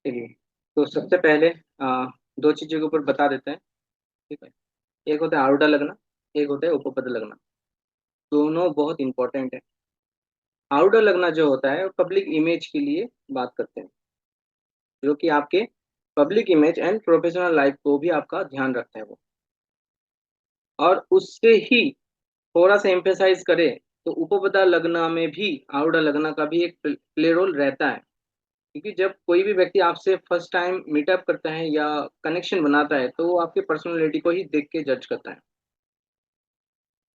चलिए, तो सबसे पहले दो चीजों के ऊपर बता देते हैं। ठीक है। एक होता है आरूढ़ लगना, एक होता है उपपद लगना। दोनों बहुत इंपॉर्टेंट है। आरूढ़ लगना जो होता है पब्लिक इमेज के लिए बात करते हैं, जो कि आपके public image and professional life को भी आपका ध्यान रखता है वो। और उससे ही थोड़ा सा एम्फेसाइज करें तो उपपदा लगना में भी आरूढ़ लगना का भी एक प्ले रोल रहता है। क्योंकि जब कोई भी व्यक्ति आपसे फर्स्ट टाइम मीटअप करता है या कनेक्शन बनाता है तो वो आपके पर्सनैलिटी को ही देख के जज करता है।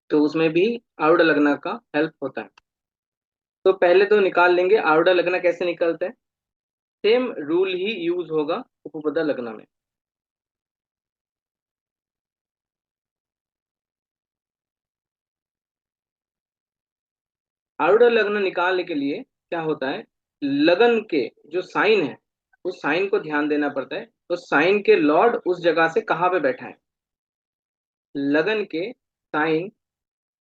तो उसमें भी आरूढ़ लगना का हेल्प होता है। तो पहले तो निकाल लेंगे आरूढ़ लगना कैसे निकलता है। सेम रूल ही यूज होगा उपपदा लगना में। आरूढ़ लगना निकालने के लिए क्या होता है, लगन के जो साइन है उस साइन को ध्यान देना पड़ता है। तो साइन के लॉर्ड उस जगह से कहाँ पे बैठा है। लगन के साइन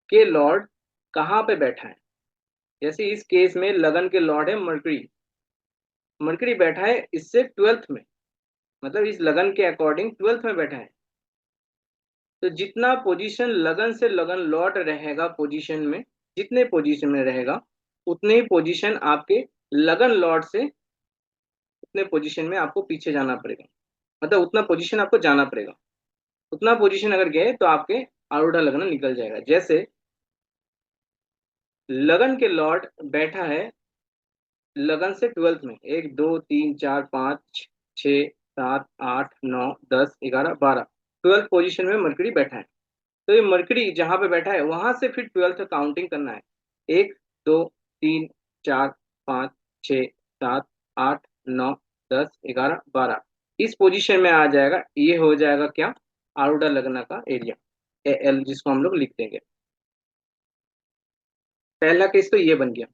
के लॉर्ड कहाँ पे बैठा है। जैसे इस केस में लगन के लॉर्ड है मरकरी। मरकरी बैठा है इससे ट्वेल्थ में, मतलब इस लगन के अकॉर्डिंग ट्वेल्थ में बैठा है। तो जितना पोजीशन लगन से लगन लॉर्ड रहेगा पोजीशन में, जितने पोजीशन में रहेगा उतने ही पोजीशन आपके लगन लॉर्ड से उतने पोजीशन में आपको पीछे जाना पड़ेगा। मतलब उतना पोजीशन आपको जाना पड़ेगा। उतना पोजीशन अगर गए तो आपके आरूढ़ लगन निकल जाएगा। जैसे लगन के लॉर्ड बैठा है लगन से ट्वेल्थ में, एक दो तीन चार पाँच छ सात आठ नौ 10 11 12, ट्वेल्थ पोजीशन में मरकरी बैठा है। तो ये मरकरी जहां पे बैठा है वहां से फिर ट्वेल्थ काउंटिंग करना है। एक दो तीन चार पाँच छ सात आठ नौ 10 11 12, इस पोजीशन में आ जाएगा। ये हो जाएगा क्या, आरूढ़ लगना का एरिया, ए एल जिसको हम लोग लिख देंगे। पहला केस तो ये बन गया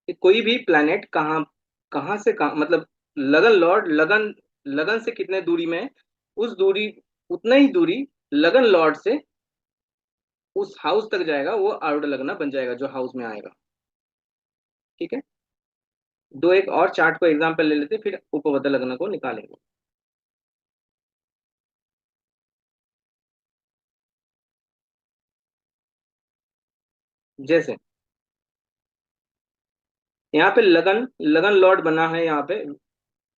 कि कोई भी प्लैनेट कहाँ कहाँ से कहाँ, मतलब लगन लॉर्ड लगन लगन से कितने दूरी में है, उस दूरी उतना ही दूरी लगन लॉर्ड से उस हाउस तक जाएगा, वो आरूढ़ लगना बन जाएगा जो हाउस में आएगा। ठीक है। दो एक और चार्ट को एग्जांपल ले लेते फिर उपपद लगना को निकालेंगे। जैसे यहाँ पे लगन लगन लॉर्ड बना है, यहाँ पे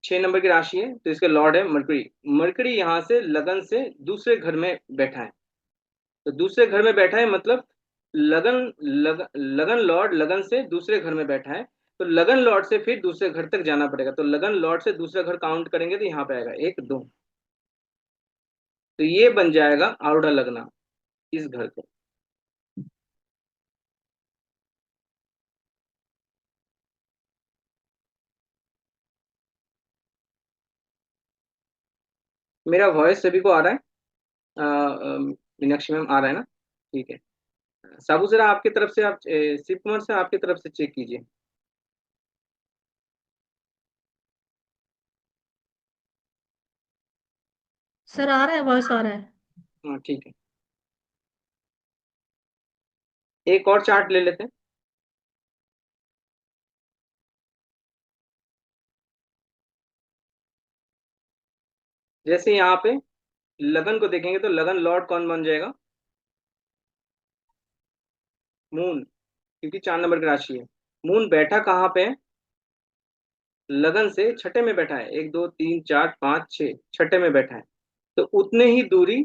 6 नंबर की राशि है तो इसके लॉर्ड है मरकरी। मरकरी यहाँ से लगन से दूसरे घर में बैठा है। तो दूसरे घर में बैठा है मतलब लगन लॉर्ड लगन से दूसरे घर में बैठा है। तो लगन लॉर्ड से फिर दूसरे घर तक जाना पड़ेगा। तो लगन लॉर्ड से दूसरा घर काउंट करेंगे तो यहाँ पे आएगा एक दो। तो ये बन जाएगा आरूढ़ लगना इस घर को। मेरा वॉइस सभी को आ रहा है। मीनाक्षी मैम आ रहा है ना। ठीक है। साबू जरा आपकी तरफ से आप शिव कुमार से आपकी तरफ से चेक कीजिए। सर आ रहा है, वॉइस आ रहा है। हाँ ठीक है। एक और चार्ट ले लेते हैं। जैसे यहाँ पे लगन को देखेंगे तो लगन लॉर्ड कौन बन जाएगा, मून। क्योंकि 4 नंबर की राशि है। मून बैठा कहाँ पे है, लगन से छठे में बैठा है, एक दो तीन चार पाँच छः, छठे में बैठा है। तो उतने ही दूरी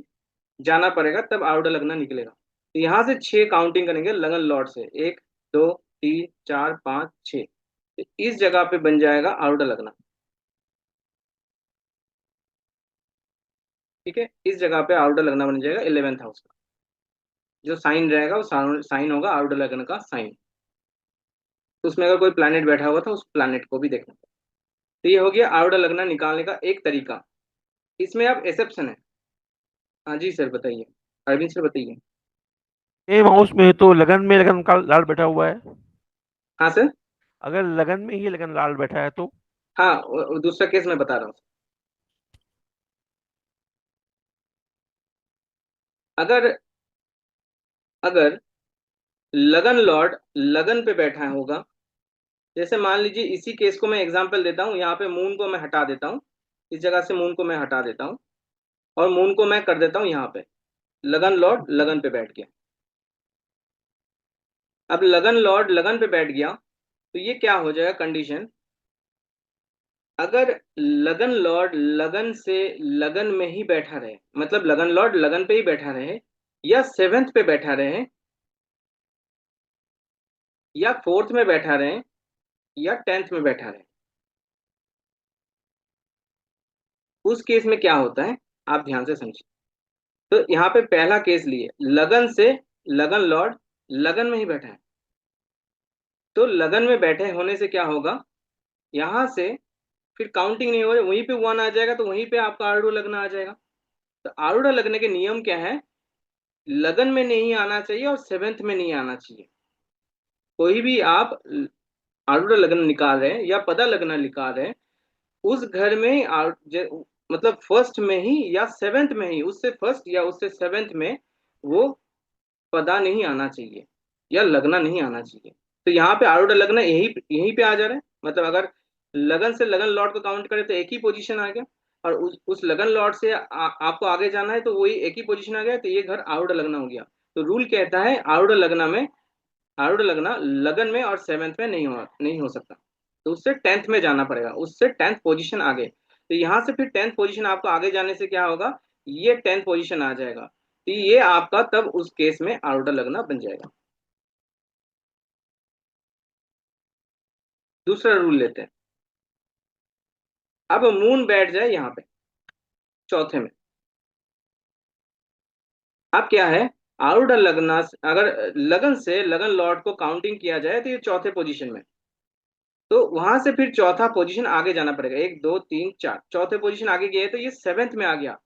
जाना पड़ेगा तब आरूढ़ लगना निकलेगा। तो यहाँ से 6 काउंटिंग करेंगे लगन लॉर्ड से, एक दो तीन चार पाँच छः। तो इस जगह पे बन जाएगा आरूढ़ लगना। ठीक है। इस जगह पे आरूढ़ लगना बन जाएगा 11th हाउस का। जो साइन रहेगा वो साइन होगा आरूढ़ लगन का साइन। तो उसमें अगर कोई प्लैनेट बैठा हुआ था उस प्लैनेट को भी देखना। तो ये हो गया आरूढ़ लगना निकालने का एक तरीका। इसमें अब एक्सेप्शन है। हाँ जी सर बताइए, अरविंद सर बताइए। सेम हाउस में तो लगन में लगन का लाल बैठा हुआ है। हाँ सर। अगर लगन में ही लगन लाल बैठा है तो हाँ वो दूसरा केस मैं बता रहा हूँ। अगर अगर लगन लॉर्ड लगन पे बैठा होगा जैसे मान लीजिए इसी केस को मैं एग्जांपल देता हूँ, यहाँ पे मून को मैं हटा देता हूँ, इस जगह से मून को मैं हटा देता हूँ और मून को मैं कर देता हूँ यहाँ पे, लगन लॉर्ड लगन पे बैठ गया। अब लगन लॉर्ड लगन पे बैठ गया तो ये क्या हो जाएगा कंडीशन, अगर लगन लॉर्ड लगन से लगन में ही बैठा रहे, मतलब लगन लॉर्ड लगन पे ही बैठा रहे, या सेवेंथ पे बैठा रहे, या फोर्थ में बैठा रहे, या टेंथ में बैठा रहे, उस केस में क्या होता है आप ध्यान से समझिए। तो यहाँ पे पहला केस लिए, लगन से लगन लॉर्ड लगन में ही बैठा है, तो लगन में बैठे होने से क्या होगा, यहाँ से फिर काउंटिंग नहीं हो रही, वहीं पे वन आ जाएगा, तो वहीं पे आपका आरूढ़ लगना आ जाएगा। तो आरूढ़ लगने के नियम क्या है, लगन में नहीं आना चाहिए और सेवेंथ में नहीं आना चाहिए। कोई भी आप आरूढ़ लगन निकाल रहे हैं या पदा लगना निकाल रहे हैं, उस घर में मतलब फर्स्ट में ही या सेवेंथ में ही, उससे फर्स्ट या उससे सेवेंथ में वो पदा नहीं आना चाहिए या लगना नहीं आना चाहिए। तो यहाँ पे आरूढ़ लगना यही यहीं पे आ जा रहा है, मतलब अगर लगन से लगन लॉर्ड को काउंट करें तो एक ही पोजीशन आ गया, और उस लगन लॉर्ड से आपको आगे जाना है तो वही एक ही पोजीशन आ गया, तो ये घर आरूढ़ लगना हो गया। तो रूल कहता है आरूढ़ लगना में, आरूढ़ लगना लगन में और सेवेंथ में नहीं हो सकता, तो उससे टेंथ में जाना पड़ेगा, उससे टेंथ पोजीशन आगे। तो यहाँ से फिर टेंथ पोजीशन आपको आगे जाने से क्या होगा, ये टेंथ पोजीशन आ जाएगा, तो ये आपका तब उस केस में आरूढ़ लगना बन जाएगा। दूसरा रूल लेते हैं, अब मून बैठ जाए यहाँ पे चौथे में। अब क्या है, आरूढ़ लगना, अगर लगन से लगन लॉर्ड को काउंटिंग किया जाए तो ये चौथे पोजीशन में, तो वहां से फिर चौथा पोजीशन आगे जाना पड़ेगा, एक दो तीन चार, चौथे पोजीशन आगे गए तो ये सेवेंथ में आ गया।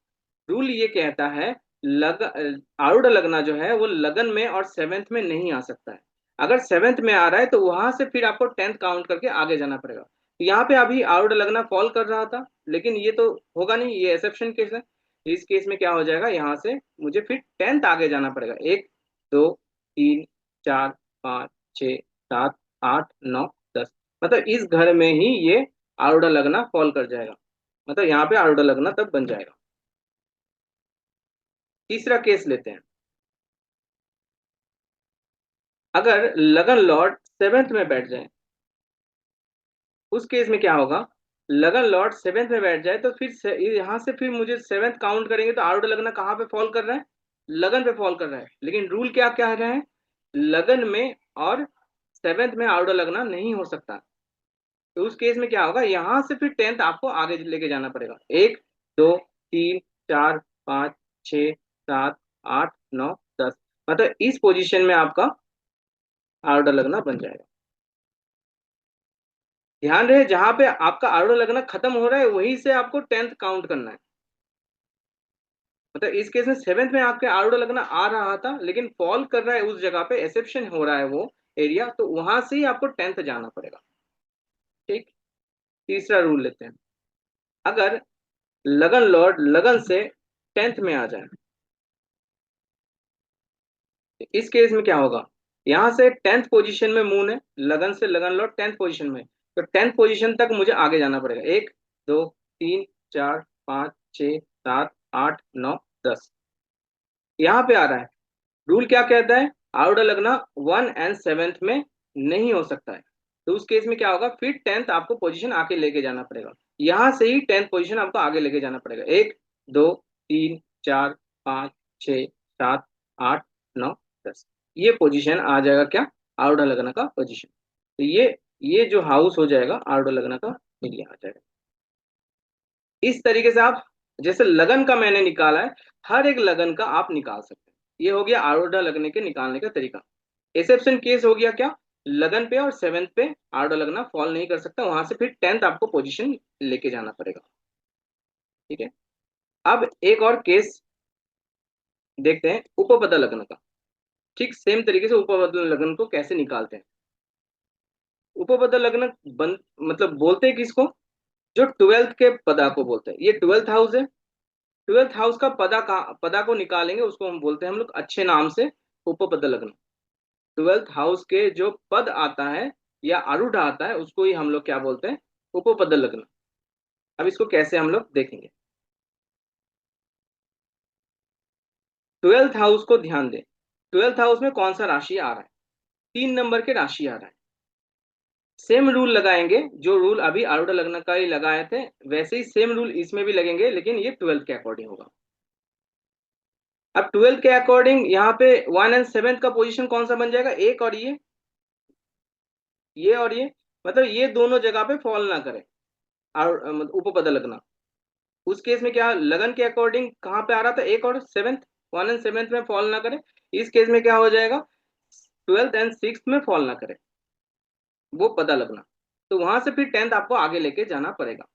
रूल ये कहता है आरूढ़ लगना जो है वो लगन में और सेवेंथ में नहीं आ सकता है। अगर सेवेंथ में आ रहा है तो वहां से फिर आपको टेंथ काउंट करके आगे जाना पड़ेगा। तो यहाँ पे अभी आरूढ़ लगना फॉल कर रहा था, लेकिन ये तो होगा नहीं, ये एक्सेप्शन केस है। इस केस में क्या हो जाएगा, यहाँ से मुझे फिर टेंथ आगे जाना पड़ेगा, एक दो तीन चार पाँच छ सात आठ नौ दस, मतलब इस घर में ही ये आरूढ़ लगना फॉल कर जाएगा, मतलब यहाँ पे आरूढ़ लगना तब बन जाएगा। तीसरा केस लेते हैं, अगर लगन लॉर्ड सेवेंथ में बैठ जाए, उस केस में क्या होगा, लगन लॉर्ड सेवेंथ में बैठ जाए तो फिर यहाँ से फिर मुझे सेवेंथ काउंट करेंगे तो आरूढ़ लगना कहाँ पे फॉल कर रहा है, लगन पे फॉल कर रहा है, लेकिन रूल क्या क्या है, लगन में और सेवेंथ में आरूढ़ लगना नहीं हो सकता। तो उस केस में क्या होगा, यहाँ से फिर टेंथ आपको आगे लेके जाना पड़ेगा, एक दो तीन चार पाँच छ सात आठ नौ दस, मतलब इस पोजीशन में आपका आरूढ़ लगना बन जाएगा। ध्यान रहे जहां पे आपका आरूढ़ लगना खत्म हो रहा है वहीं से आपको टेंथ काउंट करना है, मतलब इस केस में सेवेंथ में आपके आरूढ़ लगना आ रहा था लेकिन फॉल कर रहा है उस जगह पे, एक्सेप्शन हो रहा है वो एरिया, तो वहां से ही आपको टेंथ जाना पड़ेगा। ठीक, तीसरा रूल लेते हैं, अगर लगन लॉर्ड लगन से टेंथ में आ जाए, इस केस में क्या होगा, यहाँ से टेंथ पोजीशन में मून है, लगन से लगन लॉर्ड टेंथ पोजीशन में, तो टेंथ पोजीशन तक मुझे आगे जाना पड़ेगा, एक दो तीन चार पाँच छ सात आठ नौ दस, यहाँ पे आ रहा है। रूल क्या कहता है, आरूढ़ लगना वन एंड सेवेंथ में नहीं हो सकता है, तो उस केस में क्या होगा, फिर टेंथ आपको पोजीशन आके लेके जाना पड़ेगा, यहाँ से ही टेंथ पोजीशन आपको आगे लेके जाना पड़ेगा, एक दो तीन चार पाँच छ सात आठ नौ दस, ये पोजीशन आ जाएगा क्या, आरूढ़ लगना का पोजीशन। तो ये जो हाउस हो जाएगा आरूढ़ लगना का एरिया आ जाएगा। इस तरीके से आप, जैसे लगन का मैंने निकाला है, हर एक लगन का आप निकाल सकते हैं। ये हो गया आरूढ़ लगने के निकालने का तरीका। एक्सेप्शन केस हो गया क्या, लगन पे और सेवेंथ पे आरूढ़ लगना फॉल नहीं कर सकता, वहां से फिर टेंथ आपको पोजीशन लेके जाना पड़ेगा। ठीक है, अब एक और केस देखते हैं उपपद लगन का। ठीक सेम तरीके से उपपद लगन को कैसे निकालते हैं। उपपद लगन मतलब बोलते हैं किसको, जो ट्वेल्थ के पदा को बोलते हैं, ये ट्वेल्थ हाउस है, ट्वेल्थ हाउस का पदा को निकालेंगे, उसको हम बोलते हैं हम लोग अच्छे नाम से उपपद लग्न। ट्वेल्थ हाउस के जो पद आता है या आरूढ़ आता है उसको ही हम लोग क्या बोलते हैं, उपपद लग्न। अब इसको कैसे हम लोग देखेंगे। 12th हाउस को ध्यान दें। 12th हाउस में कौन सा राशि आ रहा है, 3 नंबर के राशि आ रहा है। सेम रूल लगाएंगे, जो रूल अभी आरूढ़ लग्न का ही लगाए थे वैसे ही सेम रूल इसमें भी लगेंगे, लेकिन ये 12th के अकॉर्डिंग होगा। अब 12th के अकॉर्डिंग यहाँ पे 1 एंड 7 का पोजीशन कौन सा बन जाएगा, एक और ये और ये, मतलब ये दोनों जगह पे फॉल ना करे उपपद लगना। उस केस में क्या लगन के अकॉर्डिंग कहाँ पे आ रहा था, एक और 7th, 1 एंड 7th में फॉल ना करे। इस केस में क्या हो जाएगा, 12th एंड 6th में फॉल ना करे, वो पता लगना। तो वहां से फिर 10th आपको आगे लेके जाना पड़ेगा।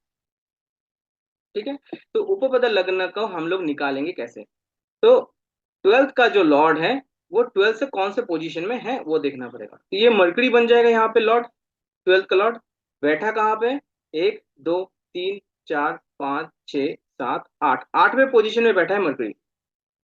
ठीक है, तो उपपद लग्न को हम लोग निकालेंगे कैसे। तो 12th का जो लॉर्ड है वो 12th से कौन से पोजीशन में है वो देखना पड़ेगा। तो ये मरकरी बन जाएगा यहाँ पे लॉर्ड, 12th का लॉर्ड बैठा कहाँ पे, 1 2 3 4 5 6 7 8, 8वें पोजीशन में बैठा है मरकरी।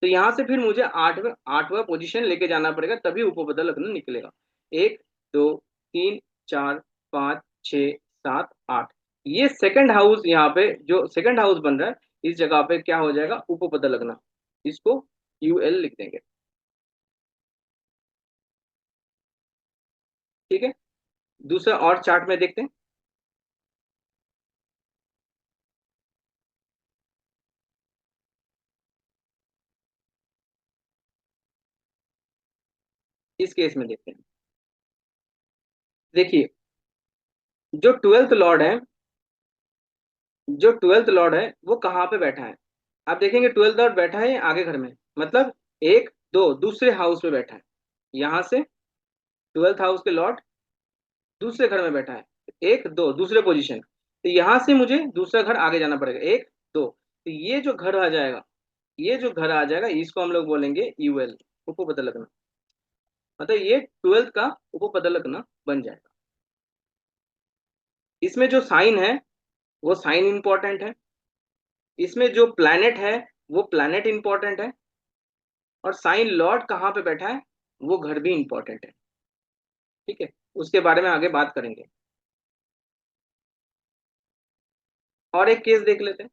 तो यहाँ से फिर मुझे आठवां पोजीशन लेके जाना पड़ेगा, तभी उपपद लग्न निकलेगा। 1 2 3 4 5 6 7 8, ये सेकंड हाउस, यहाँ पे जो सेकंड हाउस बन रहा है इस जगह पे क्या हो जाएगा, उपपद लग्न। इसको यूएल लिख देंगे। ठीक है, दूसरा और चार्ट में देखते हैं। इस केस में देखते हैं, देखिए जो 12th लॉर्ड है, जो 12th लॉर्ड है वो कहाँ पे बैठा है। आप देखेंगे 12th लॉर्ड बैठा है आगे घर में, मतलब 1 2 दूसरे हाउस में बैठा है। यहाँ से 12th हाउस के लॉर्ड दूसरे घर में बैठा है, 1 2 दूसरे पोजीशन। तो यहाँ से मुझे दूसरा घर आगे जाना पड़ेगा, 1 2। तो ये जो घर आ जाएगा, ये जो घर आ जाएगा इसको हम लोग बोलेंगे यूएल, उपपद लग्न। मतलब ये 12th का उपपद लग्न बन जाएगा। इसमें जो साइन है वो साइन इंपॉर्टेंट है, इसमें जो प्लैनेट है वो प्लैनेट इंपॉर्टेंट है, और साइन लॉर्ड कहाँ पे बैठा है वो घर भी इंपॉर्टेंट है। ठीक है, उसके बारे में आगे बात करेंगे। और एक केस देख लेते हैं।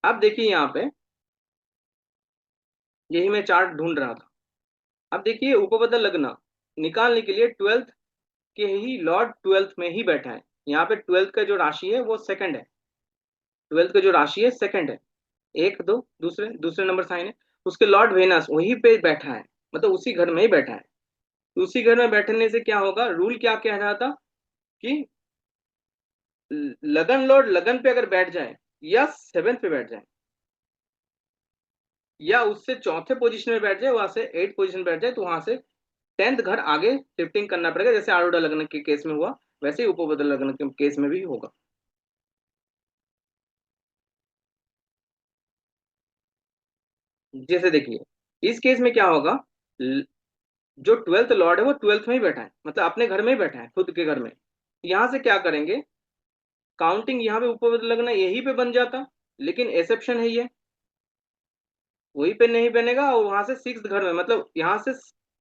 अब देखिए यहाँ पे, यही मैं चार्ट ढूंढ रहा था। अब देखिए उपपद लग्न निकालने के लिए 12th के ही लॉर्ड 12th में ही बैठा है। यहाँ पे 12th का जो राशि है वो सेकंड है, 12th का जो राशि है सेकंड है, 1 2 दूसरे दूसरे नंबर साइन है। उसके लॉर्ड वेनस वहीं पे बैठा है, मतलब उसी घर में ही बैठा है। तो उसी घर में बैठने से क्या होगा, रूल क्या कह रहा था कि लगन लॉर्ड लगन पे अगर बैठ जाए या 7th पे बैठ जाए या उससे चौथे पोजीशन में बैठ जाए, वहां से 8th पोजीशन में बैठ जाए, तो वहां से 10th घर आगे शिफ्टिंग करना पड़ेगा। जैसे आरूढ़ लग्न के केस में हुआ वैसे ही उपपद लग्न के केस में भी होगा। जैसे देखिए इस केस में क्या होगा, जो 12th लॉर्ड है वो 12th में ही बैठा है, मतलब अपने घर में ही बैठा है, खुद के घर में। यहाँ से क्या करेंगे, काउंटिंग यहाँ पे उपपद लगना यही पे बन जाता, लेकिन एक्सेप्शन है ये, वही पे नहीं बनेगा। और वहां से 6th घर में, मतलब यहाँ से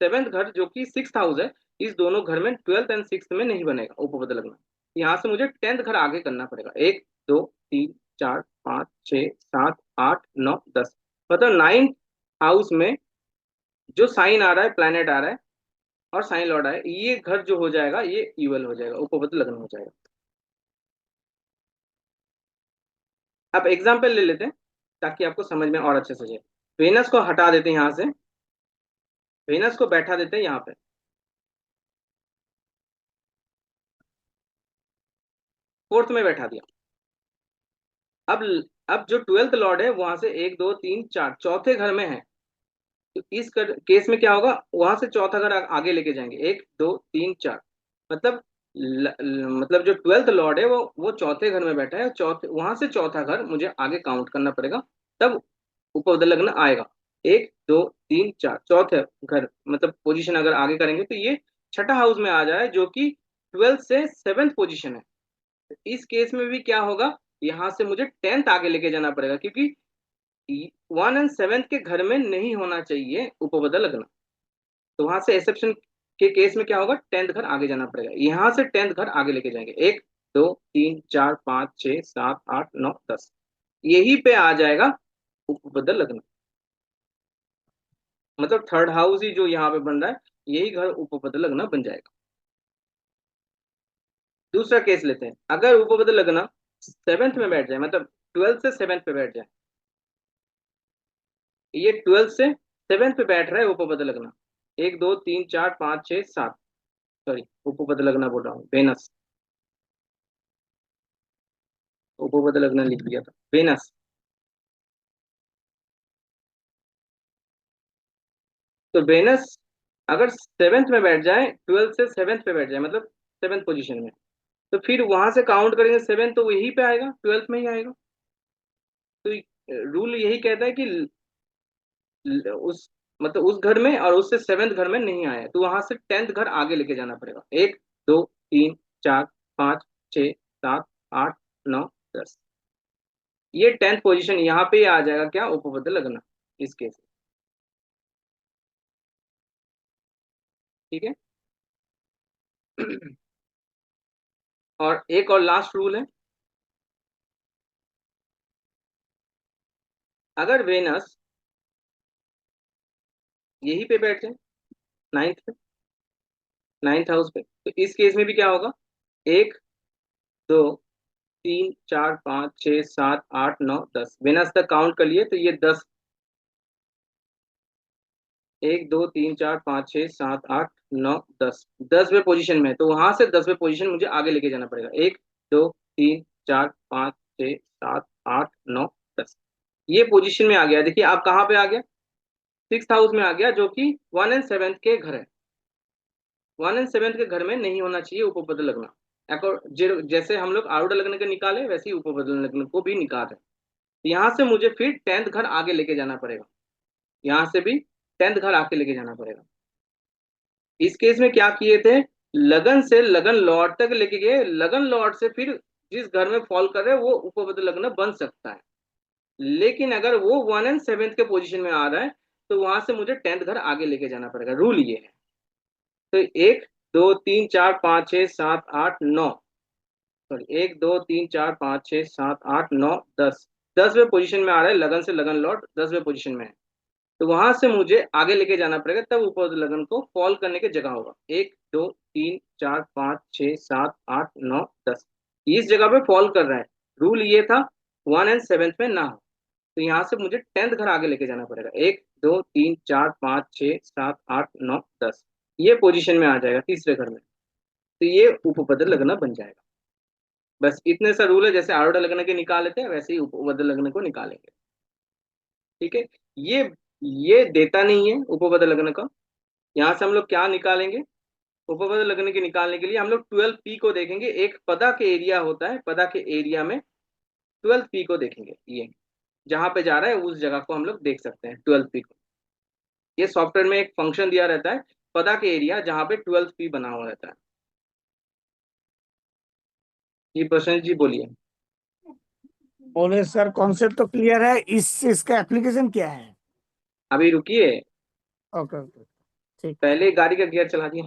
7th घर जो कि 6th हाउस है, इस दोनों घर में 12th एंड 6th में नहीं बनेगा उपपद लगना। यहाँ से मुझे 10th घर आगे करना पड़ेगा, 1 2 3 4 5 6 7 8 9 10, मतलब 9th हाउस में जो साइन आ रहा है, प्लैनेट आ रहा है और साइन लॉर्ड आए, ये घर जो हो जाएगा ये इवल हो जाएगा, उपपद लग्न हो जाएगा। अब एग्जाम्पल ले लेते हैं ताकि आपको समझ में और अच्छे से जाए। वेनस को हटा देते हैं यहाँ से, वेनस को बैठा देते हैं यहाँ पे, 4th में बैठा दिया। अब अब जो 12th लॉर्ड है वहां से 1 2 3 4 चौथे घर में है। तो इस केस में क्या होगा, वहां से चौथा घर आगे लेके जाएंगे, 1 2 3 4, मतलब मतलब जो 12th लॉर्ड है वो चौथे घर में बैठा है, चौथे वहां से चौथा घर मुझे आगे काउंट करना पड़ेगा, तब उपपद लग्न आएगा। 1 2 3 4 चौथे घर, मतलब पोजीशन अगर आगे करेंगे तो ये छठा हाउस में आ जाए, जो कि 12th से 7th पोजीशन है। तो इस केस में भी क्या होगा, यहाँ से मुझे 10th आगे लेके जाना पड़ेगा, क्योंकि 1 एंड 7 के घर में नहीं होना चाहिए उपपद लगना। तो वहां से एक्सेप्शन के केस में क्या होगा, 10th घर आगे जाना पड़ेगा। यहां से 10th घर आगे लेके जाएंगे, 1 2 3 4 5 6 7 8 9 10, यही पे आ जाएगा उपपद लगना। मतलब थर्ड हाउस ही जो यहाँ पे बन रहा है, यही घर उपपद लगना बन जाएगा। दूसरा केस लेते हैं, अगर उपपद लगना 7th में बैठ जाए, मतलब 12 से 7th पे बैठ जाए, ये 12 से 7th पे बैठ रहा है उपपद लगना, 1 2 3 4 5 6 7, सॉरी उपपद लगना बोल रहा हूँ, वेनस, उपपद लगना लिख दिया था, वेनस। तो वेनस अगर 7th में बैठ जाए, 12 से 7th पे बैठ जाए, मतलब 7th पोजीशन में, तो फिर वहां से काउंट करेंगे 7, तो वही पे आएगा, 12th में ही आएगा। तो रूल यही कहता है कि उस मतलब उस घर में और उससे 7th घर में नहीं आया, तो वहां से 10th घर आगे लेके जाना पड़ेगा, 1 2 3 4 5 6 7 8 9 10, ये 10th पोजीशन यहाँ पे आ जाएगा, क्या उपपद लगना इस केस में। ठीक है। और एक और लास्ट रूल है, अगर वेनस यही पे बैठ जाए, 9th पे, 9th हाउस पे, तो इस केस में भी क्या होगा, 1 2 3 4 5 6 7 8 9 10, वेनस तक काउंट कर लिए, तो ये 10, 1 2 3 4 5 6 7 8 9 10, 10वें पोजीशन में है, तो वहां से 10वें पोजीशन मुझे आगे लेके जाना पड़ेगा, 1 2 3 4 5 6 7 8 9 10, ये पोजीशन में आ गया। देखिए आप कहाँ पे आ गया, 6th हाउस में आ गया, जो कि 1 एंड 7 के घर है। 1 एंड 7 के घर में नहीं होना चाहिए उपपद लगना। जैसे हम लोग आरूढ़ लगन के निकाले, वैसे ही उपपद लगन को भी निकाल रहे हैं। यहाँ से मुझे फिर 10th घर आगे लेके जाना पड़ेगा, यहाँ से भी 10th घर आके लेके जाना पड़ेगा। इस केस में क्या किए थे, लगन से लगन लॉर्ड तक लेके गए, लगन लॉर्ड से फिर जिस घर में फॉल कर रहे हैं वो उपपद लग्न बन सकता है। लेकिन अगर वो 1 एंड 7 के पोजीशन में आ रहा है, तो वहां से मुझे 10th घर आगे लेके जाना पड़ेगा, रूल ये है। तो 1 2 3 4 5 6 7 8 9, सॉरी 1 2 3 4 5 6 7 8 9 10, 10वें पोजीशन में आ रहा है, लगन से लगन लॉर्ड 10वें पोजीशन में है, तो वहां से मुझे आगे लेके जाना पड़ेगा, तब उपपद लगन को फॉल करने की जगह होगा, 1 2 3 4 5 6 7 8 9 10, इस जगह पे फॉल कर रहा है। रूल ये था 1 एंड 7 में ना हो, तो यहाँ से मुझे 10th घर आगे लेके जाना पड़ेगा, 1 2 3 4 5 6 7 8 9 10, ये पोजीशन में आ जाएगा तीसरे घर में, तो ये उपपद लगना बन जाएगा। बस इतने सा रूल है, जैसे आरूढ़ लगन के निकाल लेते हैं, वैसे ही उपपद लगन को निकालेंगे। ठीक है। ये ये देता नहीं है उपपद लगन का। यहाँ से हम लोग क्या निकालेंगे, उपपद लगन के निकालने के लिए हम लोग 12p को देखेंगे, एक पदा के एरिया होता है, पदा के एरिया में 12p को देखेंगे, ये जहां पे जा रहा है उस जगह को हम लोग देख सकते हैं 12p को। ये सॉफ्टवेयर में एक फंक्शन दिया रहता है, पदा के एरिया जहां पे 12p बना हुआ रहता है। जी प्रशांत जी बोलिए। बोले सर, कॉन्सेप्ट तो क्लियर है, इसका एप्लीकेशन क्या है? अभी रुकिए, ओके ओके, ठीक। पहले गाड़ी का गियर चला दिए,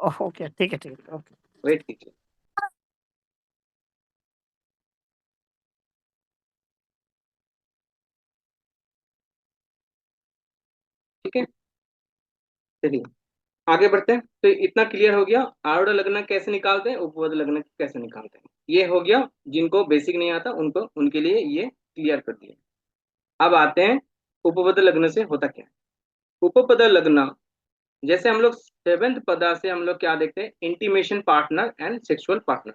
ओके, ठीक है ठीक है, ओके। वेट कीजिए। ठीक है, चलिए आगे बढ़ते हैं। तो इतना क्लियर हो गया, आरूढ़ लगन कैसे निकालते हैं, उपपद लगन कैसे निकालते हैं, ये हो गया। जिनको बेसिक नहीं आता उनको, उनके लिए ये क्लियर कर दिया। अब आते हैं उपपद लग्न से होता क्या है। उपपद लग्न, जैसे हम लोग 7th पदा से हम लोग क्या देखते हैं, intimation partner and sexual partner.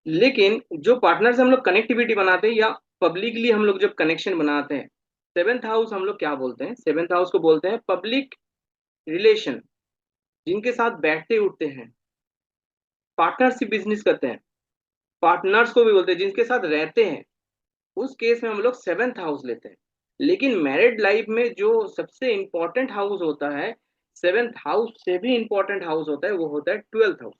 लेकिन जो पार्टनर से हम लोग कनेक्टिविटी बनाते हैं या पब्लिकली हम लोग जब कनेक्शन बनाते हैं, 7th हाउस हम लोग क्या बोलते हैं, 7th हाउस को बोलते हैं पब्लिक रिलेशन। जिनके साथ बैठते उठते हैं, पार्टनरशिप बिजनेस करते हैं, पार्टनर्स को भी बोलते हैं, जिनके साथ रहते हैं, उस केस में हम लोग 7th हाउस लेते हैं। लेकिन मैरिड लाइफ में जो सबसे इंपॉर्टेंट हाउस होता है, 7th हाउस से भी इंपॉर्टेंट हाउस होता है, वो होता है 12th हाउस।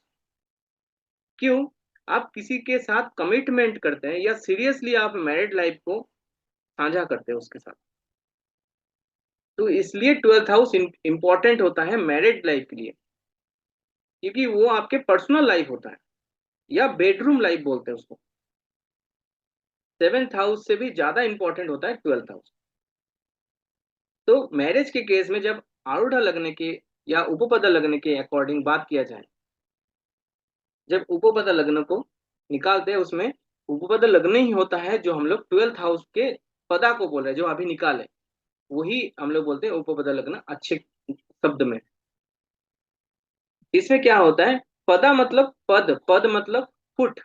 क्यों, आप किसी के साथ कमिटमेंट करते हैं या सीरियसली आप मैरिड लाइफ को साझा करते हैं उसके साथ। तो इसलिए 12th हाउस इंपॉर्टेंट होता है मैरिड लाइफ के लिए, क्योंकि वो आपके पर्सनल लाइफ होता है, या बेडरूम लाइफ बोलते हैं उसको। 7th हाउस से भी ज्यादा इंपॉर्टेंट होता है 12th हाउस। तो मैरिज के केस में जब आरूढ़ा लगने के या उपपदा लगने के अकॉर्डिंग बात किया जाए, जब उपपदा लग्न को निकालते हैं, उसमें उपपदा लग्न ही होता है जो हम लोग 12th हाउस के पदा को बोल रहे हैं, जो अभी निकाले वही हम लोग बोलते हैं उपपदा लग्न अच्छे शब्द में। इसमें क्या होता है, पदा मतलब पद, पद मतलब फुट,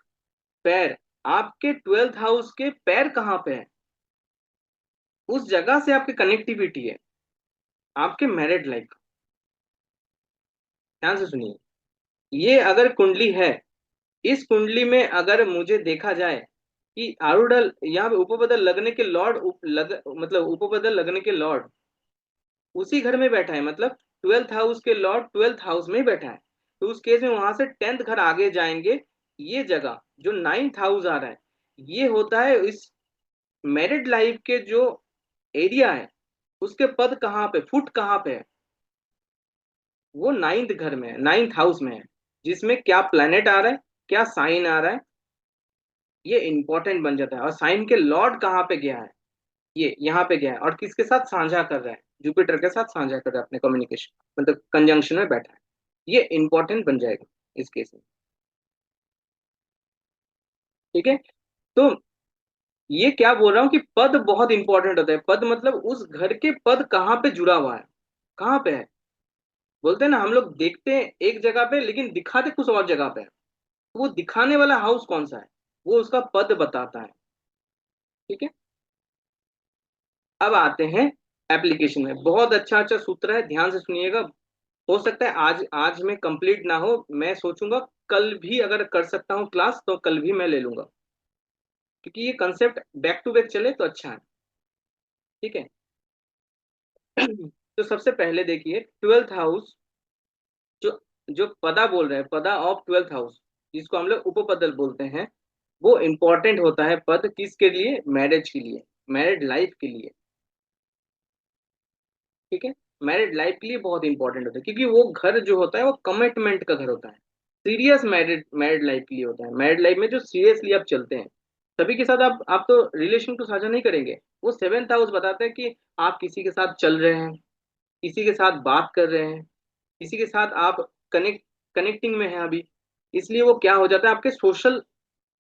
पैर। आपके 12th हाउस के पैर कहाँ पे है, उस जगह से आपकी कनेक्टिविटी है आपके मैरिड लाइफ का। ध्यान से सुनिए, ये अगर कुंडली है, इस कुंडली में अगर मुझे देखा जाए कि आरूढ़ यहाँ पे उपपदल लगने के लॉर्ड मतलब उपपदल लगने के लॉर्ड उसी घर में बैठा है, मतलब 12th हाउस के लॉर्ड 12th हाउस में ही बैठा है, तो उस केस में वहां से 10th घर आगे जाएंगे। ये जगह जो 9th हाउस आ रहा है, ये होता है इस मैरिड लाइफ के जो एरिया है, उसके पद कहाँ पे, फुट कहाँ पे है, वो 9th घर में है, 9th हाउस में है, जिसमें क्या प्लैनेट आ रहा है, क्या साइन आ रहा है, ये इंपॉर्टेंट बन जाता है। और साइन के लॉर्ड कहाँ पे गया है, ये यहाँ पे गया है, और किसके साथ साझा कर रहा है, जुपिटर के साथ साझा कर रहा है अपने कम्युनिकेशन, मतलब कंजंक्शन में बैठा है, ये इंपॉर्टेंट बन जाएगा इस केस में। ठीक है, तो ये क्या बोल रहा हूँ कि पद बहुत इंपॉर्टेंट होता है। पद मतलब उस घर के पद कहाँ पे जुड़ा हुआ है, कहाँ पे है। बोलते हैं ना, हम लोग देखते हैं एक जगह पे लेकिन दिखाते कुछ और जगह पे है, तो वो दिखाने वाला हाउस कौन सा है, वो उसका पद बताता है। ठीक है, अब आते हैं एप्लीकेशन में। बहुत अच्छा अच्छा सूत्र है, ध्यान से सुनिएगा। हो सकता है आज आज में कंप्लीट ना हो, मैं सोचूंगा कल भी अगर कर सकता हूँ क्लास तो कल भी मैं ले लूंगा, क्योंकि ये कंसेप्ट बैक टू बैक चले तो अच्छा है। ठीक है, तो सबसे पहले देखिए 12th हाउस, जो जो पदा बोल रहे हैं, पदा ऑफ 12th हाउस, जिसको हम लोग उपपदल बोलते हैं, वो इंपॉर्टेंट होता है पद किसके लिए, मैरिज के लिए, मैरिड लाइफ के लिए। ठीक है, मैरिड लाइफ के लिए बहुत इंपॉर्टेंट होता है, क्योंकि वो घर जो होता है वो कमिटमेंट का घर होता है, सीरियस मैरिड मैरिड लाइफ के लिए होता है। मैरिड लाइफ में जो सीरियसली आप चलते हैं, सभी के साथ आप तो रिलेशन को साझा नहीं करेंगे। वो 7th हाउस बताता है कि आप किसी के साथ चल रहे हैं, किसी के साथ बात कर रहे हैं, किसी के साथ आप कनेक्टिंग में हैं अभी, इसलिए वो क्या हो जाता है, आपके सोशल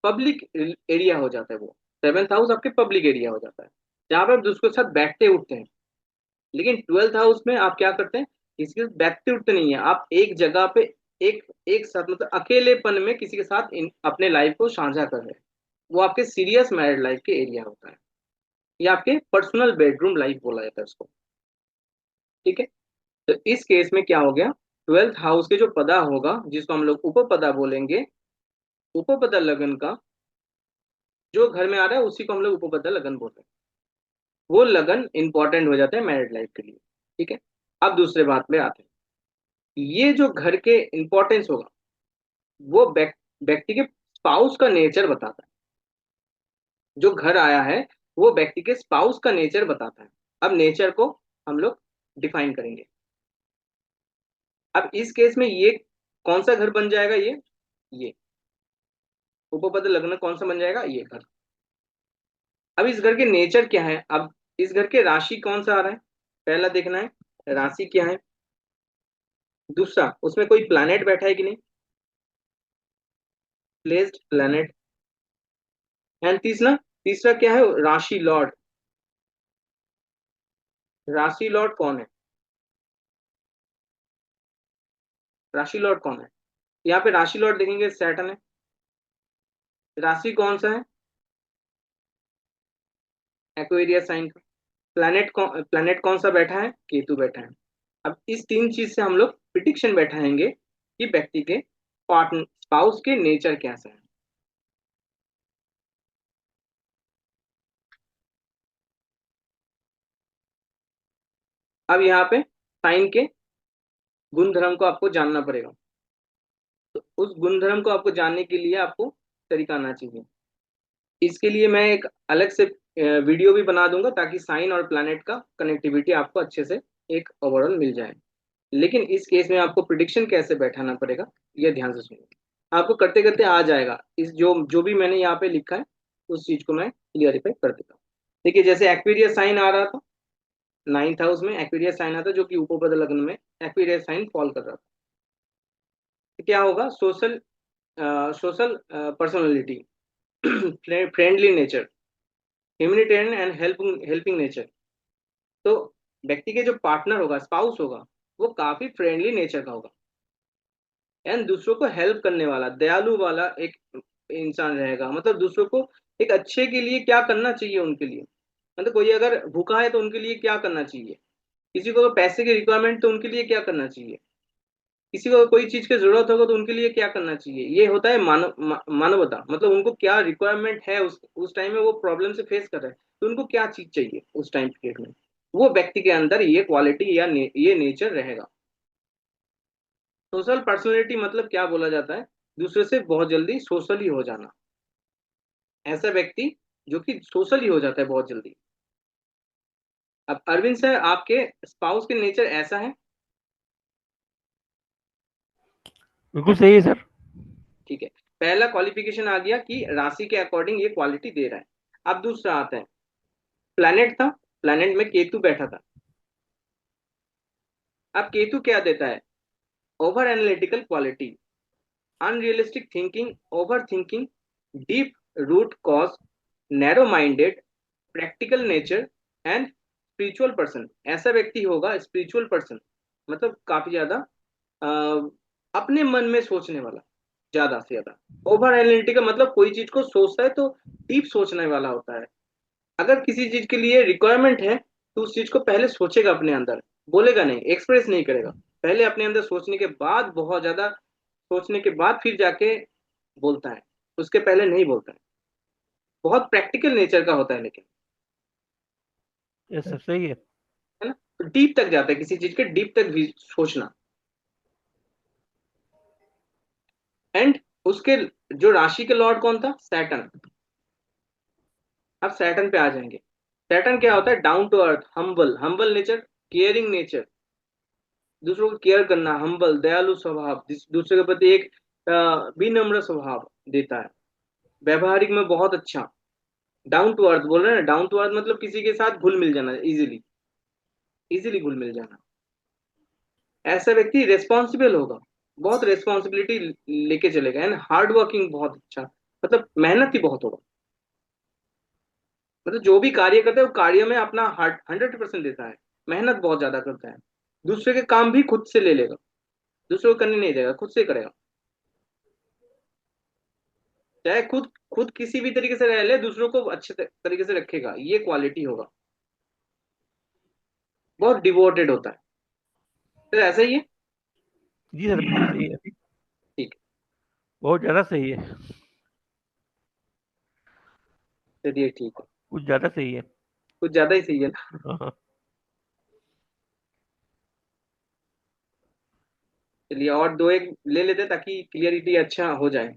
पब्लिक एरिया हो जाता है। वो 7th हाउस आपके पब्लिक एरिया हो जाता है, जहाँ पर आप दूसरों के साथ बैठते उठते हैं। लेकिन 12th हाउस में आप क्या करते हैं, किसी के साथ बैठते उठते नहीं है, आप एक जगह पे एक एक साथ, मतलब अकेलेपन में किसी के साथ अपने लाइफ को साझा कर रहे हैं। वो आपके सीरियस मैरिड लाइफ के एरिया होता है, या आपके पर्सनल बेडरूम लाइफ बोला जाता है उसको। ठीक है, तो इस केस में क्या हो गया, 12th हाउस के जो पदा होगा, जिसको हम लोग उपपदा बोलेंगे, उपपदा लगन का जो घर में आ रहा है उसी को हम लोग उपपदा लगन बोलते हैं। वो लगन इंपॉर्टेंट हो जाता है मैरिड लाइफ के लिए। ठीक है, अब दूसरे बात में आते हैं, ये जो घर के इंपॉर्टेंस होगा, वो व्यक्ति के स्पाउस का नेचर बताता है। जो घर आया है वो व्यक्ति के स्पाउस का नेचर बताता है। अब नेचर को हम लोग डिफाइन करेंगे। अब इस केस में ये कौन सा घर बन जाएगा, ये उपपद लग्न कौन सा बन जाएगा, ये घर। अब इस घर के नेचर क्या है, अब इस घर के राशि कौन सा आ रहा है, पहला देखना है राशि क्या है, दूसरा उसमें कोई प्लैनेट बैठा है कि नहीं, प्लेस्ड प्लैनेट, एंड तीसरा तीसरा क्या है, राशि लॉर्ड। राशि लॉर्ड कौन है, राशि लॉर्ड कौन है, यहाँ पे राशि लॉर्ड देखेंगे सैटर्न है। राशि कौन सा है, एक्वेरियस साइन का। प्लैनेट कौन सा बैठा है, केतु बैठा है। अब इस तीन चीज से हम लोग प्रिडिक्शन बैठाएंगे कि व्यक्ति के पार्टनर स्पाउस के नेचर कैसा है। अब यहाँ पे साइन के गुण धर्म को आपको जानना पड़ेगा, तो उस गुण धर्म को आपको जानने के लिए आपको तरीका आना चाहिए। इसके लिए मैं एक अलग से वीडियो भी बना दूंगा ताकि साइन और प्लैनेट का कनेक्टिविटी आपको अच्छे से एक ओवरऑल मिल जाए। लेकिन इस केस में आपको प्रिडिक्शन कैसे बैठाना पड़ेगा, ये ध्यान से सुनिए। आपको करते करते आ जाएगा, इस जो जो भी मैंने यहाँ पे लिखा है उस चीज को मैं क्लियरिफाई कर देता हूँ। देखिए, जैसे एक्वेरियस साइन आ रहा था, 9th हाउस में एक्वेरियस साइन आता जो कि उपपद लग्न में एक्वेरियस साइन फॉल कर रहा था। तो क्या होगा, social social personality, friendly nature, humanitarian and helping helping nature. तो व्यक्ति के जो पार्टनर होगा, स्पाउस होगा, वो काफी फ्रेंडली नेचर का होगा एंड दूसरों को हेल्प करने वाला, दयालु वाला एक इंसान रहेगा। मतलब दूसरों को एक अच्छे के लिए क्या करना चाहिए उनके लिए, मतलब कोई अगर भूखा है तो उनके लिए क्या करना चाहिए, किसी को पैसे की रिक्वायरमेंट तो उनके लिए क्या करना चाहिए, किसी को कोई चीज की जरूरत होगा तो उनके लिए क्या करना चाहिए। ये होता है मानवता। मतलब उनको क्या रिक्वायरमेंट है, उस टाइम में वो प्रॉब्लम से फेस कर रहे हैं तो उनको क्या चीज चाहिए उस टाइम पीरियड में, वो व्यक्ति के अंदर ये क्वालिटी या ये नेचर रहेगा। सोशल पर्सनैलिटी मतलब क्या बोला जाता है, दूसरे से बहुत जल्दी सोशली हो जाना। ऐसा व्यक्ति जो कि सोशली हो जाता है बहुत जल्दी। अब अरविंद सर, आपके स्पाउस के नेचर ऐसा है? बिल्कुल सही है सर। ठीक है, पहला क्वालिफिकेशन आ गया कि राशि के अकॉर्डिंग ये क्वालिटी दे रहा है। अब दूसरा आता है, प्लैनेट था, प्लैनेट में केतु बैठा था। अब केतु क्या देता है, over analytical quality, unrealistic thinking, over thinking, deep root cause, narrow minded, practical nature and spiritual person. ऐसा व्यक्ति होगा स्पिरिचुअल पर्सन, मतलब काफी ज्यादा अपने मन में सोचने वाला, ज्यादा से ज्यादा। ओवर एनालिटिकल मतलब कोई चीज को सोचता है तो डीप सोचने वाला होता है। अगर किसी चीज के लिए रिक्वायरमेंट है तो उस चीज को पहले सोचेगा अपने अंदर, बोलेगा नहीं, एक्सप्रेस नहीं करेगा। पहले अपने अंदर सोचने के बाद, बहुत ज्यादा सोचने के बाद फिर जाके बोलता है, उसके पहले नहीं बोलता है। बहुत प्रैक्टिकल नेचर का होता है लेकिन, यस सर, सही है। है ना। तो डीप तक जाता है, किसी चीज के डीप तक भी सोचना। एंड उसके जो राशि के लॉर्ड कौन था, सैटर्न। अब सैटर्न पे आ जाएंगे। सैटर्न क्या होता है, down to earth, humble, humble nature, caring nature, दूसरों को केयर करना, हम्बल, दयालु स्वभाव, दूसरे के प्रति एक विनम्र स्वभाव देता है। व्यवहारिक में बहुत अच्छा, डाउन टू अर्थ बोल रहे हैं ना, डाउन टू अर्थ मतलब किसी के साथ घुल मिल जाना, इजीली, इजीली घुल मिल जाना। ऐसा व्यक्ति रेस्पॉन्सिबल होगा, बहुत रेस्पॉन्सिबिलिटी लेके चलेगा एंड हार्ड वर्किंग, बहुत अच्छा, मतलब मेहनती बहुत होगा। मतलब जो भी कार्य करता है वो कार्य में अपना 100% देता है, मेहनत बहुत ज्यादा करता है। दूसरे के काम भी खुद से ले लेगा, दूसरे को करने नहीं देगा, खुद से करेगा। चाहे खुद खुद किसी भी तरीके से रह ले, दूसरों को अच्छे तरीके से रखेगा, ये क्वालिटी होगा। बहुत डिवोटेड होता है। तो ऐसा ही है। जी सर, बिल्कुल सही है। ठीक बहुत ज़्यादा सही है। है, चलिए ठीक है, कुछ ज़्यादा सही है। कुछ ज्यादा ही सही है ना। हाँ, हाँ। चलिए और दो एक ले लेते हैं ताकि क्लियरिटी अच्छा हो जाए।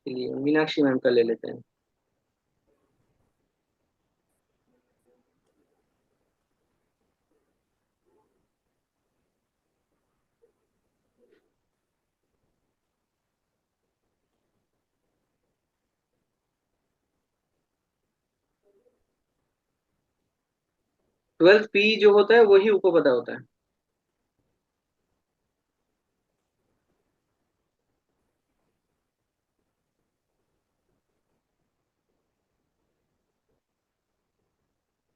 चलिए मीनाक्षी मैम का ले लेते हैं। 12th पी जो होता है वही उपपदा होता है।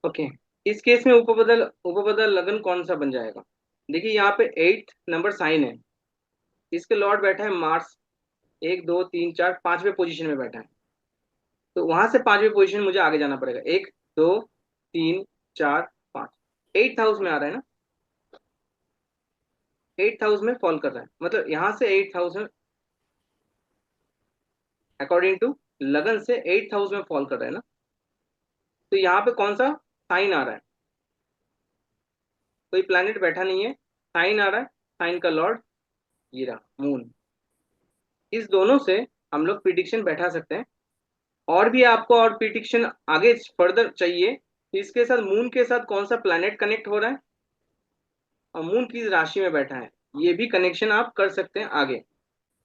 ओके, इस केस में उपपदल उपपदल लगन कौन सा बन जाएगा। देखिए यहाँ पे 8th नंबर साइन है, इसके लॉर्ड बैठा है मार्स, 1 2 3 4 5वें पोजीशन में बैठा है। तो वहां से 5वें पोजीशन मुझे आगे जाना पड़ेगा, 1 2 3 4 5, 8th हाउस में आ रहा है ना। 8th हाउस में फॉल कर रहा है, मतलब यहाँ से 8th हाउस में, अकॉर्डिंग टू लगन से 8th हाउस में फॉल कर रहा है ना। तो यहाँ पे कौन सा साइन आ रहा है, कोई प्लैनेट बैठा नहीं है, साइन आ रहा है, साइन का लॉर्ड ये रहा मून। इस दोनों से हम लोग प्रिडिक्शन बैठा सकते हैं। और भी आपको और प्रिडिक्शन आगे फर्दर चाहिए, इसके साथ मून के साथ कौन सा प्लैनेट कनेक्ट हो रहा है और मून किस राशि में बैठा है, ये भी कनेक्शन आप कर सकते हैं आगे।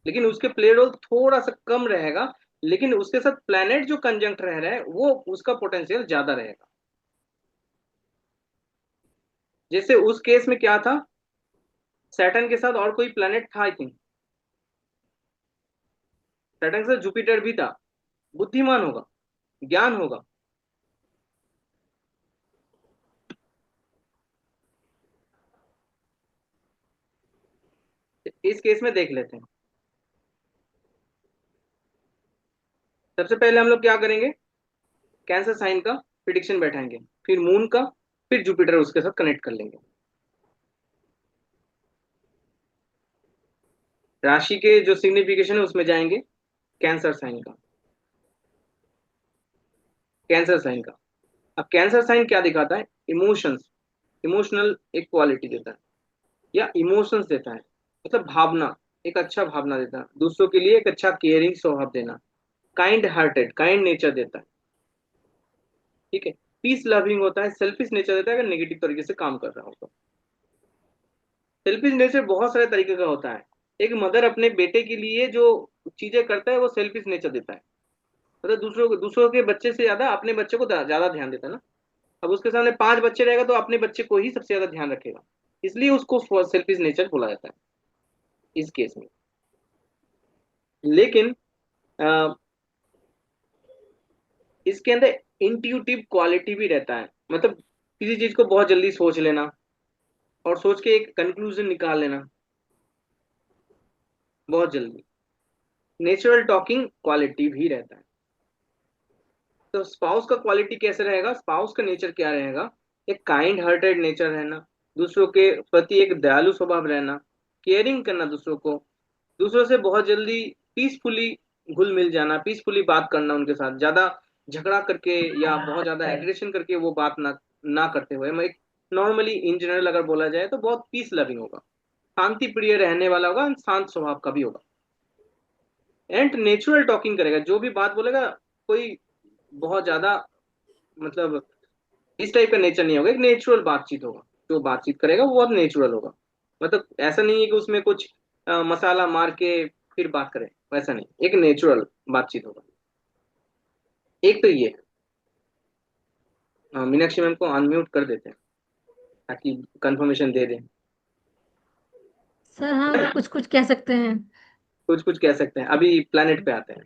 लेकिन उसके प्ले रोल थोड़ा सा कम रहेगा, लेकिन उसके साथ प्लैनेट जो कंजंक्ट रह रहा है वो उसका पोटेंशियल ज्यादा रहेगा। जैसे उस केस में क्या था, सैटर्न के साथ और कोई प्लैनेट था आई थिंक, सैटर्न के साथ जुपिटर भी था। बुद्धिमान होगा, ज्ञान होगा। इस केस में देख लेते हैं। सबसे पहले हम लोग क्या करेंगे, कैंसर साइन का प्रिडिक्शन बैठाएंगे, फिर मून का, फिर जुपिटर उसके साथ कनेक्ट कर लेंगे। राशि के जो सिग्निफिकेशन है उसमें जाएंगे, कैंसर साइन का, कैंसर साइन का। अब कैंसर साइन क्या दिखाता है, इमोशंस, इमोशनल एक क्वालिटी देता है या इमोशंस देता है, मतलब भावना, एक अच्छा भावना देता है, दूसरों के लिए एक अच्छा केयरिंग स्वभाव देना, काइंड हार्टेड, काइंड नेचर देता है, ठीक है। पीस लविंग होता है, सेल्फिश नेचर देता है अगर नेगेटिव तरीके से काम कर रहा हो तो। सेल्फिश नेचर बहुत सारे तरीके का होता है। एक मदर अपने बेटे के लिए जो चीजें करता है वो सेल्फिश नेचर देता है, मतलब दूसरों के बच्चे से ज्यादा अपने बच्चे को ज्यादा ध्यान देता है ना। अब उसके सामने 5 बच्चे रहेगा तो अपने बच्चे को ही सबसे ज्यादा ध्यान रखेगा, इसलिए उसको सेल्फिश नेचर बोला जाता है इस केस में। लेकिन अ, इसके अंदर इंट्यूटिव क्वालिटी भी रहता है, मतलब किसी चीज को बहुत जल्दी सोच लेना और सोच के एक कंक्लूजन निकाल लेना बहुत जल्दी। नेचुरल टॉकिंग क्वालिटी भी रहता है। तो स्पाउस का क्वालिटी कैसे रहेगा, स्पाउस का नेचर क्या रहेगा, एक काइंड हार्टेड नेचर रहना, दूसरों के प्रति एक दयालु स्वभाव रहना, केयरिंग करना दूसरों को, दूसरों से बहुत जल्दी पीसफुली घुल मिल जाना, पीसफुली बात करना, उनके साथ ज्यादा झगड़ा करके या बहुत ज्यादा एग्रेशन करके वो बात ना ना करते हुए, मैं एक नॉर्मली इन जनरल अगर बोला जाए तो बहुत पीस लविंग होगा, शांति प्रिय रहने वाला होगा, शांत स्वभाव का भी होगा। एंड नेचुरल टॉकिंग करेगा, जो भी बात बोलेगा कोई बहुत ज्यादा, मतलब इस टाइप का नेचर नहीं होगा, एक नेचुरल बातचीत होगा, जो बातचीत करेगा वो बहुत नेचुरल होगा। मतलब ऐसा नहीं है कि उसमें कुछ मसाला मार के फिर बात करे, वैसा नहीं, एक नेचुरल बातचीत होगा। एक तो ये मीनाक्षी मैम को अनम्यूट कर देते हैं ताकि कंफर्मेशन दे दें। सर हाँ कुछ कुछ कह सकते हैं। कुछ कुछ कह सकते हैं, अभी प्लेनेट पे आते हैं।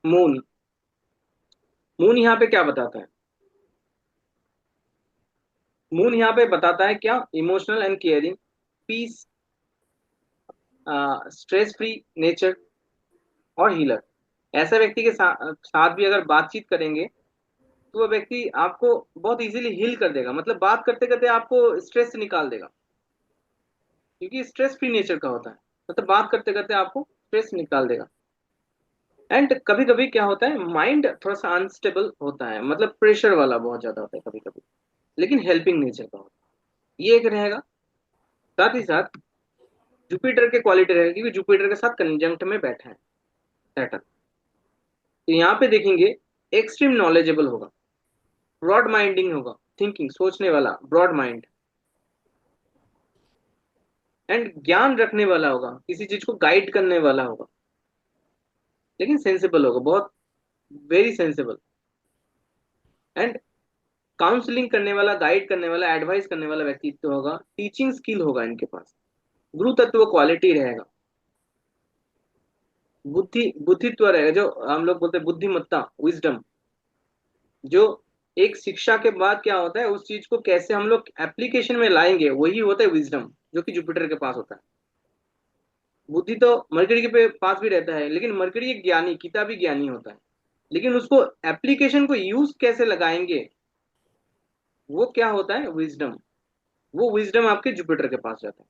मून, मून यहाँ पे क्या बताता है, मून यहाँ पे बताता है क्या, emotional and caring, peace, stress free nature और हीलर। ऐसे व्यक्ति के साथ भी अगर बातचीत करेंगे तो वो व्यक्ति आपको बहुत इजीली हील कर देगा, मतलब बात करते करते आपको स्ट्रेस से निकाल देगा, क्योंकि स्ट्रेस फ्री नेचर का होता है, मतलब बात करते करते आपको स्ट्रेस निकाल देगा। एंड कभी कभी क्या होता है, माइंड थोड़ा सा अनस्टेबल होता है, मतलब प्रेशर वाला बहुत ज्यादा होता है कभी कभी, लेकिन हेल्पिंग नेचर का होता है, ये एक रहेगा। साथ ही साथ जुपिटर के क्वालिटी रहेगा, क्योंकि जुपिटर के साथ कंजंक्ट में बैठा है सैटर्न। तो यहाँ पे देखेंगे एक्सट्रीम नॉलेजेबल होगा, ब्रॉड माइंडिंग होगा, थिंकिंग सोचने वाला, ब्रॉड माइंड, एंड ज्ञान रखने वाला होगा, किसी चीज को गाइड करने वाला होगा, लेकिन सेंसिबल होगा बहुत, वेरी सेंसिबल। एंड काउंसलिंग करने वाला, गाइड करने वाला, एडवाइस करने वाला व्यक्तित्व होगा, टीचिंग स्किल होगा इनके पास, गुरु तत्व क्वालिटी रहेगा, बुद्धित्व रहेगा, जो हम लोग बोलते हैं बुद्धिमत्ता, विजडम, जो एक शिक्षा के बाद क्या होता है उस चीज को कैसे हम लोग एप्लीकेशन में लाएंगे, वही होता है विजडम, जो कि जुपिटर के पास होता है। बुद्धि तो मरकरी के पास भी रहता है, लेकिन मरकरी एक ज्ञानी, किताबी ज्ञानी होता है, लेकिन उसको एप्लीकेशन को यूज कैसे लगाएंगे, वो क्या होता है, विजडम। वो विजडम आपके जुपिटर के पास जाता है।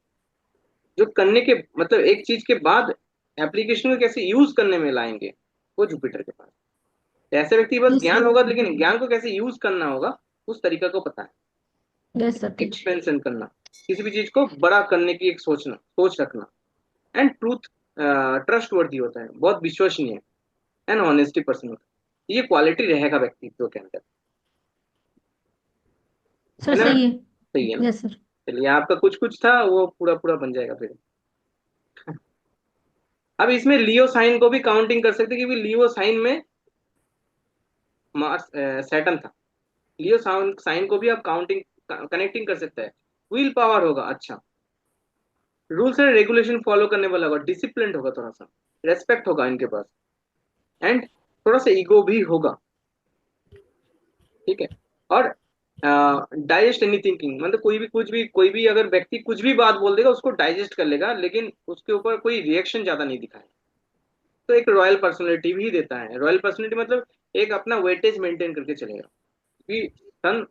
जो करने के मतलब एक चीज के बाद एप्लीकेशन को कैसे यूज करने में लाएंगे, वो जुपिटर के पास। ऐसे व्यक्ति के पास यस ज्ञान सर। होगा, लेकिन ज्ञान को कैसे यूज करना होगा उस तरीका को पता है। यस सर, ठीक। एक्सपेंशन करना, किसी भी चीज को बड़ा करने की एक सोच रखना। एंड ट्रूथ, ट्रस्ट वर्दी होता है, बहुत विश्वसनीय एंड ऑनेस्टी पर्सन होता है। ये क्वालिटी रहेगा व्यक्तित्व के अंदर, सर है ना। सही है। सही है ना। Yes sir. चलिए, आपका कुछ कुछ था वो पूरा पूरा बन जाएगा फिर। अब इसमें लियो साइन को भी काउंटिंग कर सकते हैं, क्योंकि लियो साइन में मार्स सैटर्न था। लियो साइन साइन को भी आप काउंटिंग कनेक्टिंग कर सकते हैं। विल पावर होगा, अच्छा, रूल्स एंड रेगुलेशन फॉलो करने वाला होगा, डिसिप्लिन होगा, थोड़ा सा रेस्पेक्ट होगा इनके पास, एंड थोड़ा सा ईगो भी होगा। ठीक है। और डाइजेस्ट एनी थिंकिंग, मतलब कोई भी अगर व्यक्ति कुछ भी बात बोल देगा उसको डाइजेस्ट कर लेगा, लेकिन उसके ऊपर कोई रिएक्शन ज्यादा नहीं दिखाएगा। तो एक रॉयल पर्सनैलिटी भी देता है। रॉयल पर्सनैलिटी मतलब एक अपना वेटेज मेंटेन करके चलेगा, क्योंकि सन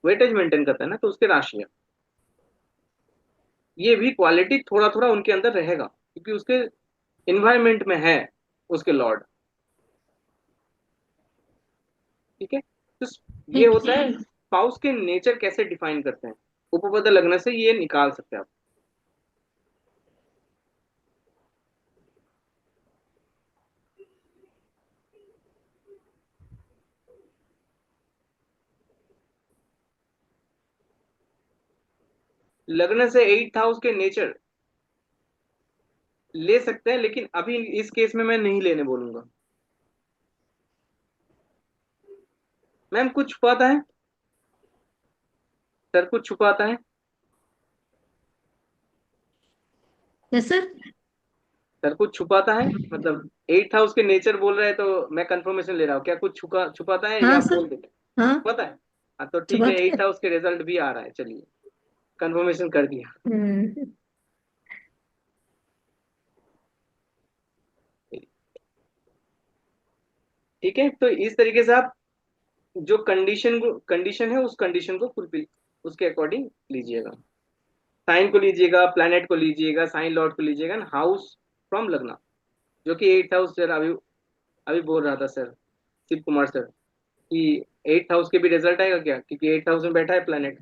वेटेज मेंटेन करता है ना, तो उसके राशि है। ये भी क्वालिटी थोड़ा थोड़ा उनके अंदर रहेगा, क्योंकि उसके इन्वायरमेंट में है उसके लॉर्ड। ठीक है। तो ये ठीक है होता सर। है स्पाउस के नेचर कैसे डिफाइन करते हैं, उपपद लगने से ये निकाल सकते हैं आप। लग्न से 8th हाउस के नेचर ले सकते हैं, लेकिन अभी इस केस में मैं नहीं लेने बोलूंगा। मैम कुछ छुपाता है, सर कुछ छुपाता है। Yes sir. सर कुछ छुपाता है, मतलब 8th हाउस के नेचर बोल रहे हैं, तो मैं कंफर्मेशन ले रहा हूँ, क्या कुछ छुपाता है या हाँ सर। बोल देते हैं। हाँ। छुपाता है। हाँ तो ठीक है, छुपाते 8th हैं। हाउस के रिजल्ट भी आ रहा है, चलिए कंफर्मेशन कर दिया। हम्म। ठीक है, तो इस तरीके से आप जो कंडीशन है उस कंडीशन को फुलफिल उसके अकॉर्डिंग लीजिएगा। साइन को लीजिएगा, प्लैनेट को लीजिएगा, साइन लॉर्ड को लीजिएगा, हाउस फ्रॉम लगना, जो कि 8th हाउस सर अभी अभी बोल रहा था सर, शिव कुमार सर, कि 8th हाउस के भी रिजल्ट आएगा क्या, क्योंकि 8th हाउस में बैठा है प्लैनेट।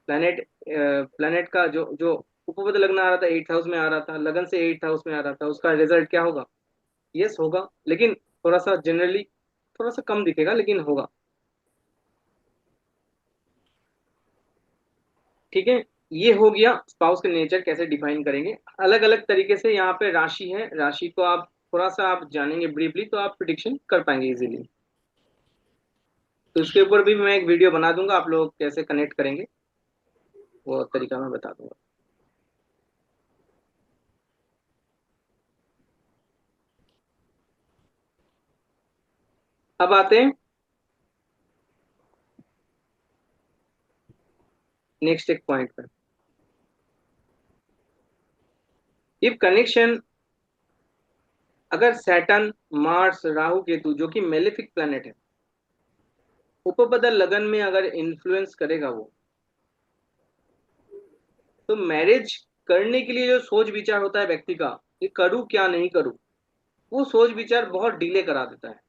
प्लैनेट प्लैनेट का जो जो उपपद लगना आ रहा था 8th हाउस में आ रहा था, लगन से 8th हाउस में आ रहा था, उसका रिजल्ट क्या होगा। यस होगा, लेकिन थोड़ा सा जनरली थोड़ा सा कम दिखेगा, लेकिन होगा। ठीक है। ये हो गया स्पाउस के नेचर कैसे डिफाइन करेंगे। अलग अलग तरीके से यहाँ पे राशि है, राशि को आप थोड़ा सा आप जानेंगे ब्रीफली, तो आप प्रिडिक्शन कर पाएंगे इजीली। तो इसके ऊपर भी मैं एक वीडियो बना दूंगा, आप लोग कैसे कनेक्ट करेंगे वो तरीका मैं बता दूंगा। अब आते हैं नेक्स्ट एक पॉइंट पर। इफ कनेक्शन, अगर सैटर्न, मार्स, राहु, केतु जो कि मेलेफिक प्लैनेट है, उपबदल लगन में अगर इन्फ्लुएंस करेगा वो, तो मैरिज करने के लिए जो सोच विचार होता है व्यक्ति का, ये करूं क्या नहीं करूं, वो सोच विचार बहुत डिले करा देता है।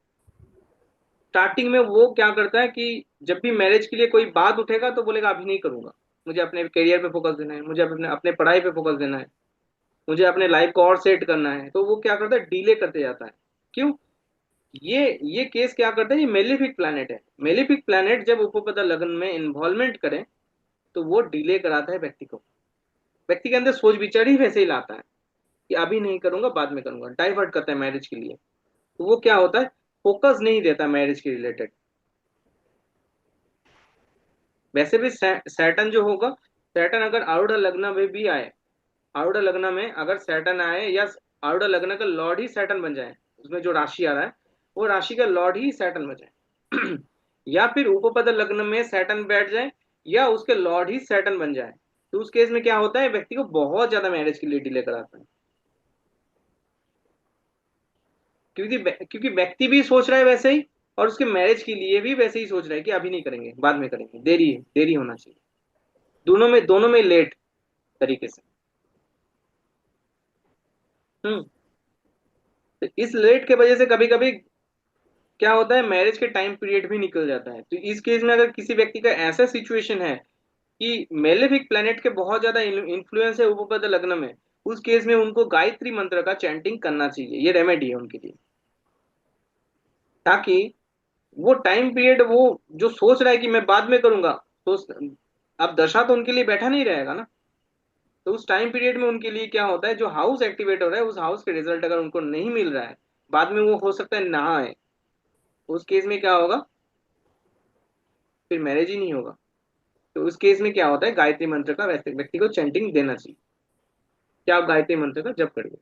स्टार्टिंग में वो क्या करता है कि जब भी मैरिज के लिए कोई बात उठेगा तो बोलेगा अभी नहीं करूंगा, मुझे अपने करियर पे फोकस देना है, मुझे अपने अपने पढ़ाई पे फोकस देना है, मुझे अपने लाइफ को और सेट करना है, तो वो क्या करता है, डिले करते जाता है। क्यों। ये केस क्या करता है, ये मेलिफिक प्लैनेट है। मेलिफिक प्लैनेट जब उपपदा लगन में इन्वॉल्वमेंट करे, तो वो डिले कराता है व्यक्ति को। व्यक्ति के अंदर सोच विचार ही वैसे ही लाता है कि अभी नहीं करूंगा, बाद में करूंगा, डाइवर्ट करता है मैरिज के लिए। तो वो क्या होता है, फोकस नहीं देता मैरिज के रिलेटेड। वैसे भी सैटर्न जो होगा, सैटर्न अगर आरूढ़ लग्न में भी आए, आरूढ़ लग्न में अगर सैटर्न आए, या आरूढ़ लग्न का लॉर्ड ही सैटर्न बन जाए, उसमें जो राशि आ रहा है वो राशि का लॉर्ड ही सैटर्न बन जाए या फिर उपपद लग्न में सैटर्न बैठ जाए, या उसके लॉर्ड ही सैटर्न बन जाए, तो उस केस में क्या होता है, व्यक्ति को बहुत ज्यादा मैरिज के लिए डिले कराता है। क्योंकि व्यक्ति भी सोच रहा है वैसे ही, और उसके मैरिज के लिए भी वैसे ही सोच रहा है कि अभी नहीं करेंगे, बाद में करेंगे, देरी देरी होना चाहिए। दोनों में लेट तरीके से। हम्म। तो इस लेट के वजह से कभी कभी क्या होता है, मैरिज के टाइम पीरियड भी निकल जाता है। तो इस केस में अगर किसी व्यक्ति का ऐसा सिचुएशन है कि मेलेफिक प्लेनेट के बहुत ज्यादा इन्फ्लुएंस है उपपद लग्न में, उस केस में उनको गायत्री मंत्र का चैंटिंग करना चाहिए। ये रेमेडी है उनके लिए, ताकि वो टाइम पीरियड, वो जो सोच रहा है कि मैं बाद में करूंगा, तो अब दशा तो उनके लिए बैठा नहीं रहेगा ना। तो उस टाइम पीरियड में उनके लिए क्या होता है, जो हाउस एक्टिवेट हो रहा है उस हाउस के रिजल्ट अगर उनको नहीं मिल रहा है, बाद में वो हो सकता है ना आए, उस केस में क्या होगा, फिर मैरिज ही नहीं होगा। तो उस केस में क्या होता है, गायत्री मंत्र का वैसे व्यक्ति को चैंटिंग देना चाहिए। क्या आप गायत्री मंत्र का जप करिए।